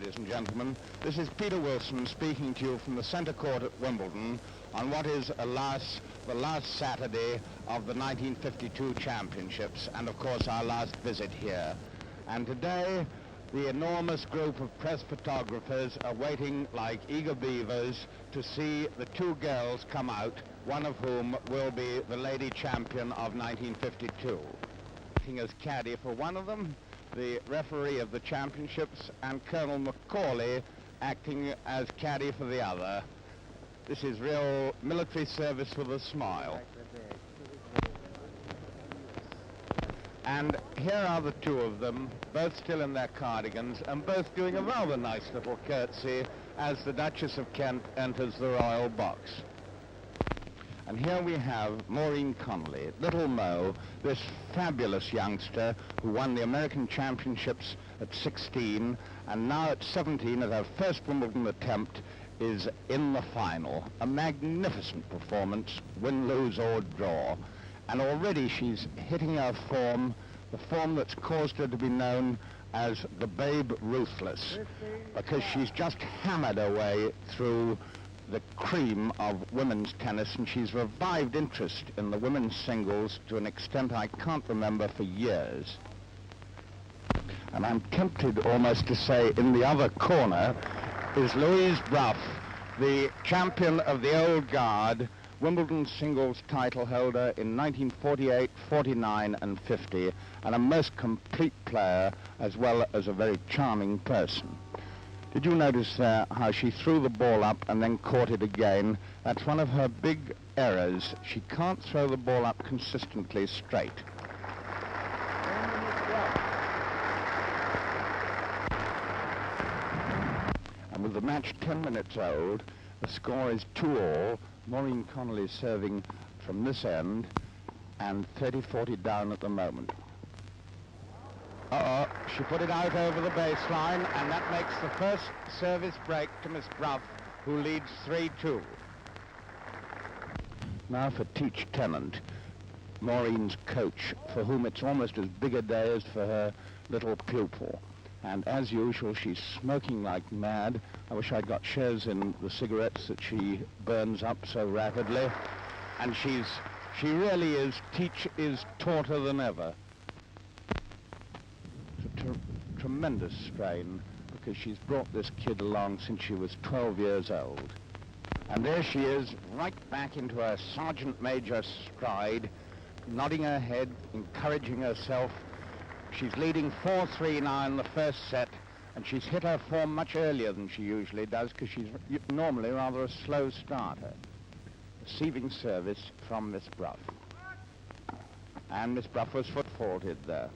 ladies and gentlemen. This is Peter Wilson speaking to you from the centre court at Wimbledon on what is the last Saturday of the 1952 championships, and of course our last visit here. And today, the enormous group of press photographers are waiting like eager beavers to see the two girls come out, one of whom will be the lady champion of 1952. Acting as caddy for one of them, the referee of the championships, and Colonel Macaulay acting as caddy for the other. This is real military service with a smile. And here are the two of them, both still in their cardigans, and both doing a rather nice little curtsy as the Duchess of Kent enters the royal box. And here we have Maureen Connolly, Little Mo, this fabulous youngster who won the American Championships at 16, and now at 17, at her first Wimbledon attempt, is in the final. A magnificent performance, win, lose, or draw. And already she's hitting her form, the form that's caused her to be known as the Babe Ruthless, because she's just hammered her way through the cream of women's tennis, and she's revived interest in the women's singles to an extent I can't remember for years. And I'm tempted almost to say in the other corner is Louise Brough, the champion of the old guard, Wimbledon singles title holder in 1948, 49 and 50, and a most complete player as well as a very charming person. Did you notice there how she threw the ball up and then caught it again? That's one of her big errors. She can't throw the ball up consistently straight. And with the match 10 minutes old, the score is 2-all. Maureen Connolly serving from this end, and 30-40 down at the moment. She put it out over the baseline, and that makes the first service break to Miss Brough, who leads 3-2. Now for Teach Tennant, Maureen's coach, for whom it's almost as big a day as for her little pupil. And as usual, she's smoking like mad. I wish I'd got shares in the cigarettes that she burns up so rapidly. And she really is, Teach is tauter than ever. It's a tremendous strain, because she's brought this kid along since she was 12 years old. And there she is, right back into her Sergeant Major stride, nodding her head, encouraging herself. She's leading 4-3 now in the first set, and she's hit her form much earlier than she usually does, because she's normally rather a slow starter. Receiving service from Miss Brough. And Miss Brough was foot-faulted there.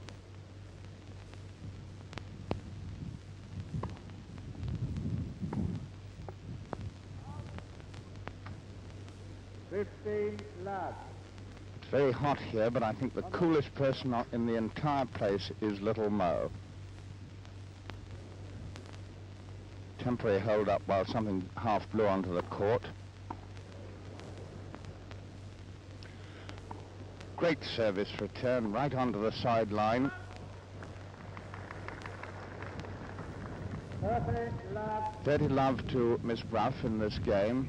It's very hot here, but I think the coolest person in the entire place is Little Mo. Temporary hold up while something half blew onto the court. Great service return right onto the sideline. 30 love to Miss Brough in this game.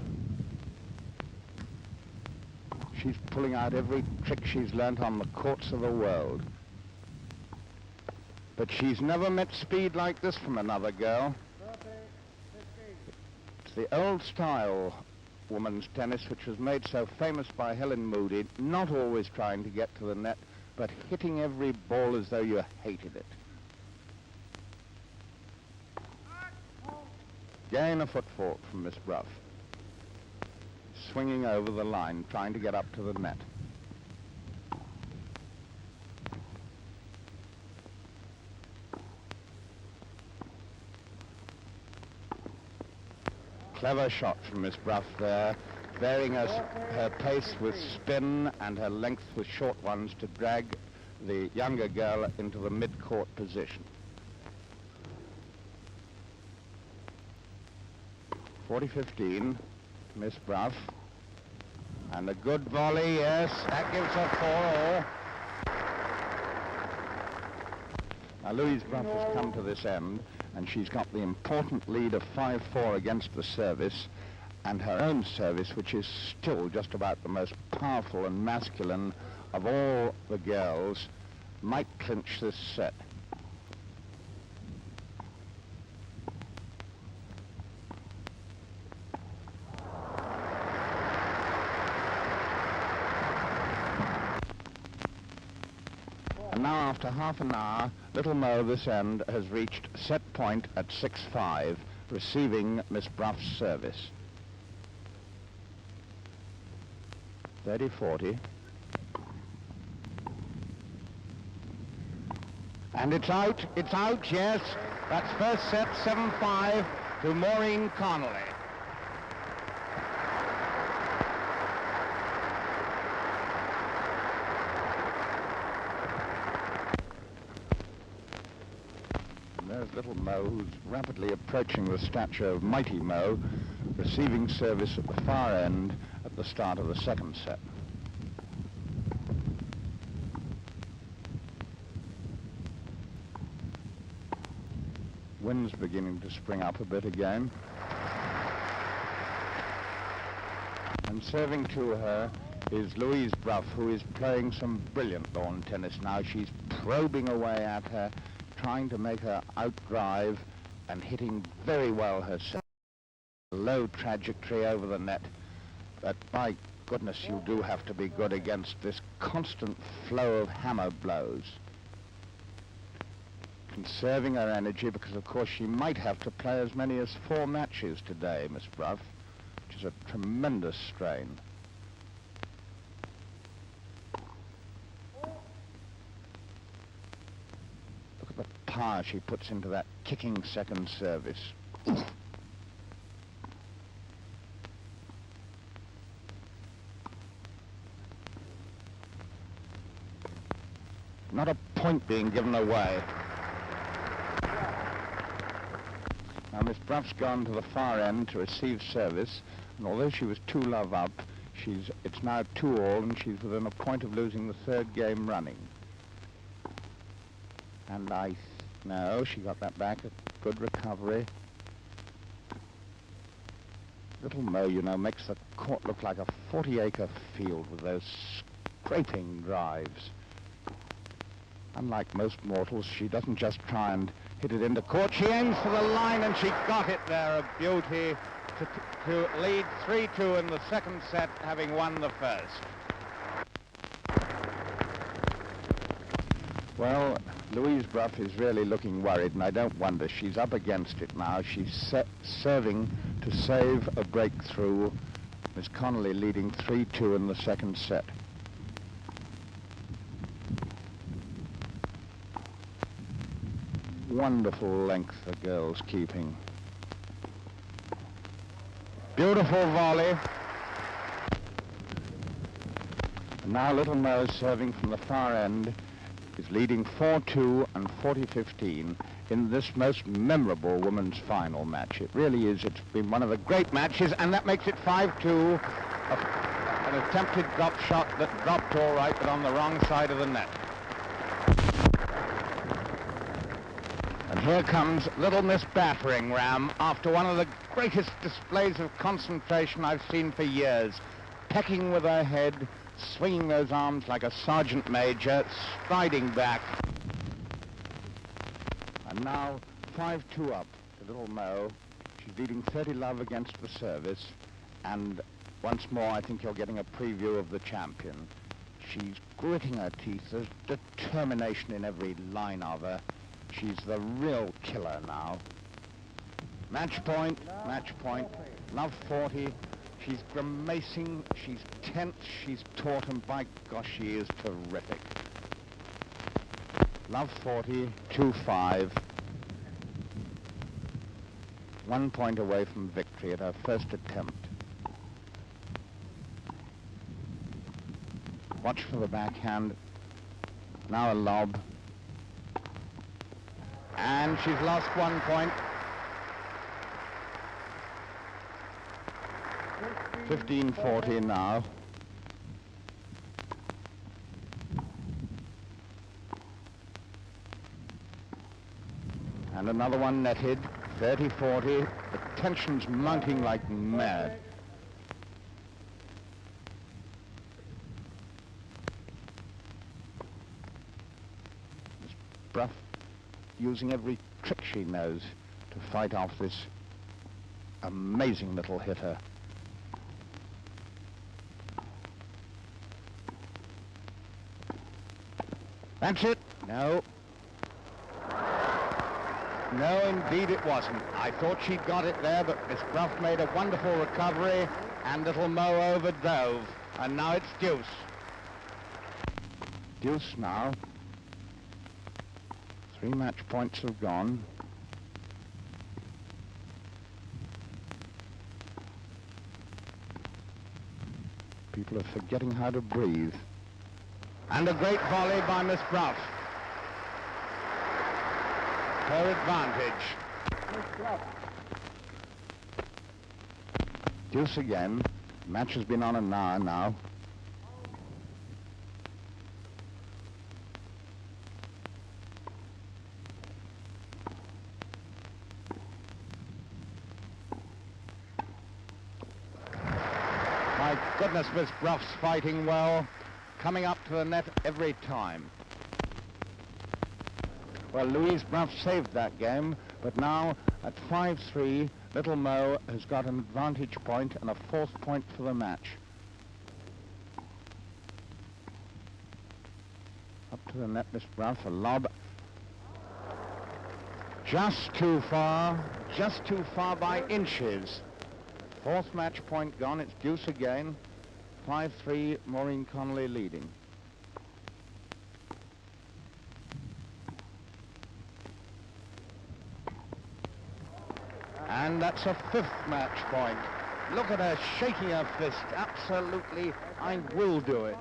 She's pulling out every trick she's learnt on the courts of the world. But she's never met speed like this from another girl. It's the old style women's tennis, which was made so famous by Helen Moody, not always trying to get to the net, but hitting every ball as though you hated it. Gain a foot fault from Miss Brough. Swinging over the line, trying to get up to the net. Clever shot from Miss Brough there, varying her pace with spin and her length with short ones to drag the younger girl into the mid-court position. 40-15, Miss Brough. And a good volley, yes, that gives her 4-all. Now Louise Brough has come to this end, and she's got the important lead of 5-4 against the service, and her own service, which is still just about the most powerful and masculine of all the girls, might clinch this set. And now, after half an hour, little Mo this end has reached set point at 6-5, receiving Miss Brough's service. 30-40. And it's out, yes. That's first set, 7-5 to Maureen Connolly. And there's little Mo, who's rapidly approaching the stature of mighty Mo, receiving service at the far end at the start of the second set. Wind's beginning to spring up a bit again. And serving to her is Louise Brough, who is playing some brilliant lawn tennis now. She's probing away at her, trying to make her outdrive and hitting very well herself. Low trajectory over the net, but by goodness, you do have to be good against this constant flow of hammer blows. Conserving her energy, because of course she might have to play as many as 4 matches today, Miss Brough, which is a tremendous strain. Look at the power she puts into that kicking second service. Not a point being given away. Now Miss Brough's gone to the far end to receive service, and although she was 2-love up, it's now 2-all, and she's within a point of losing the third game running. And no, she got that back, a good recovery. Little Mo, you know, makes the court look like a 40-acre field with those scraping drives. Unlike most mortals, she doesn't just try and hit it into court. She aims for the line, and she got it there, a beauty, to lead 3-2 in the second set, having won the first. Well, Louise Brough is really looking worried, and I don't wonder. She's up against it now. She's serving to save a breakthrough. Miss Connolly leading 3-2 in the second set. Wonderful length the girl's keeping. Beautiful volley. And now little Mo, serving from the far end, is leading 4-2 and 40-15 in this most memorable women's final match. It really is. It's been one of the great matches, and that makes it 5-2. An attempted drop shot that dropped all right, but on the wrong side of the net. And here comes little Miss Battering Ram after one of the greatest displays of concentration I've seen for years. Pecking with her head, swinging those arms like a sergeant major, striding back. And now 5-2 up to little Mo. She's leading 30-love against the service. And once more, I think you're getting a preview of the champion. She's gritting her teeth. There's determination in every line of her. She's the real killer now. Match point, love 40. She's grimacing, she's tense, she's taut, and by gosh, she is terrific. Love 40, 2-5. 1 point away from victory at her first attempt. Watch for the backhand. Now a lob. And she's lost 1 point. 15-40 now. And another one netted, 30-40. The tension's mounting like mad. Miss Brough using every trick she knows to fight off this amazing little hitter. That's it. No. No, indeed it wasn't. I thought she'd got it there, but Miss Brough made a wonderful recovery, and little Mo overdove. And now it's deuce. Deuce now. 3 match points have gone. People are forgetting how to breathe. And a great volley by Miss Brough. Her advantage. Deuce again. Match has been on an hour now. My goodness, Miss Brough's fighting well. Coming up to the net every time. Well, Louise Brough saved that game, but now at 5-3, little Mo has got an advantage point and a 4th point for the match. Up to the net, Miss Brough, a lob. Just too far by inches. 4th match point gone, it's deuce again. 5-3, Maureen Connolly leading. And that's a 5th match point. Look at her shaking her fist. Absolutely, I will do it.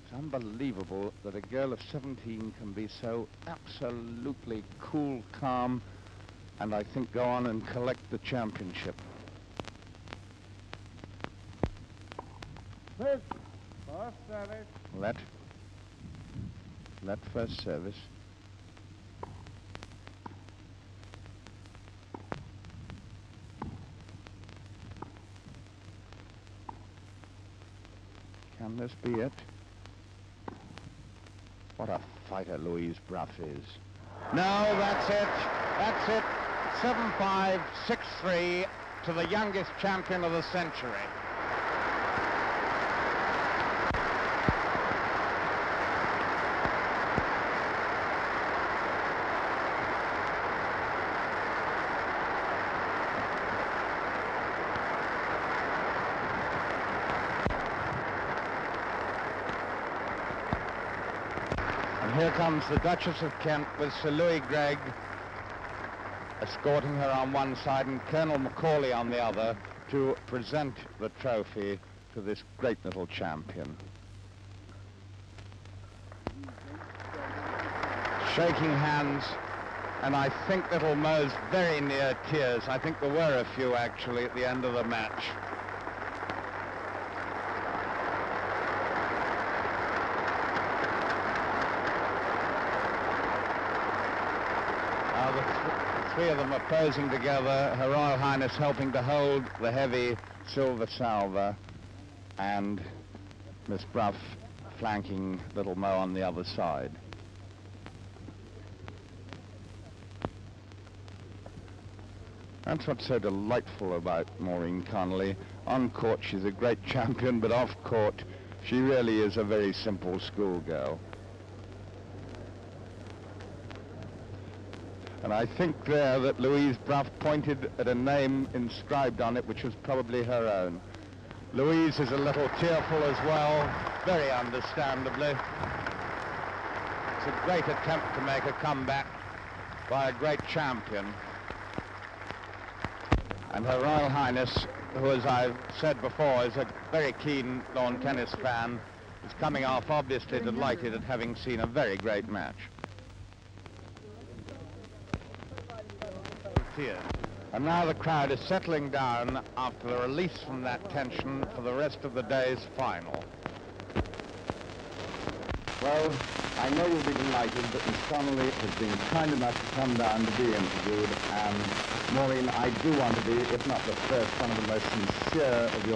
It's unbelievable that a girl of 17 can be so absolutely cool, calm, and I think go on and collect the championship. First service. Let first service. Can this be it? What a fighter Louise Brough is. No, that's it. That's it. 7-5, 6-3 to the youngest champion of the century. Here comes the Duchess of Kent with Sir Louis Gregg escorting her on one side and Colonel Macaulay on the other to present the trophy to this great little champion. Shaking hands, and I think little Mo's very near tears. I think there were a few actually at the end of the match. The three of them are posing together, Her Royal Highness helping to hold the heavy silver salver, and Miss Brough flanking little Mo on the other side. That's what's so delightful about Maureen Connolly. On court she's a great champion, but off court she really is a very simple schoolgirl. And I think there that Louise Brough pointed at a name inscribed on it, which was probably her own. Louise is a little tearful as well, very understandably. It's a great attempt to make a comeback by a great champion. And Her Royal Highness, who, as I've said before, is a very keen lawn tennis fan, is coming off obviously delighted at having seen a very great match. And now the crowd is settling down after the release from that tension for the rest of the day's final. Well, I know you'll be delighted that Miss Connolly has been kind enough to come down to be interviewed, and Maureen, I do want to be, if not the first, one of the most sincere of your